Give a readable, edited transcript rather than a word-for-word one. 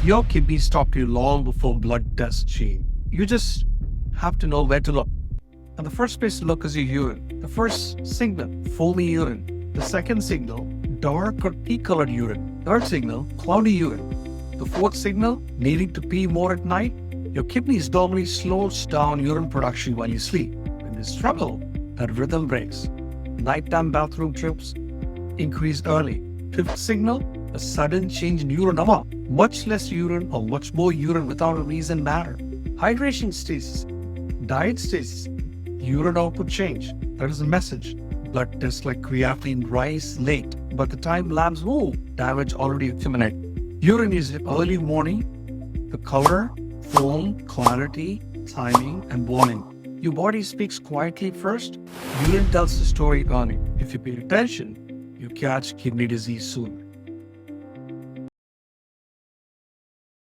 Your kidneys talk to you long before blood tests change. You just have to know where to look. And the first place to look is your urine. The first signal, foamy urine. The second signal, dark or tea-colored urine. Third signal, cloudy urine. The fourth signal, needing to pee more at night. Your kidneys normally slows down urine production while you sleep. When they struggle, that rhythm breaks. Nighttime bathroom trips increase early. Fifth signal, a sudden change in urine amount. Much less urine or much more urine without a reason matter. Hydration stasis, diet stasis, urine output change. That is a message. Blood tests like creatinine rise late, but the time labs move, damage already accumulated. Urine is early morning, the color, form, clarity, timing, and warning. Your body speaks quietly first. Urine tells the story early. If you pay attention, you catch kidney disease soon.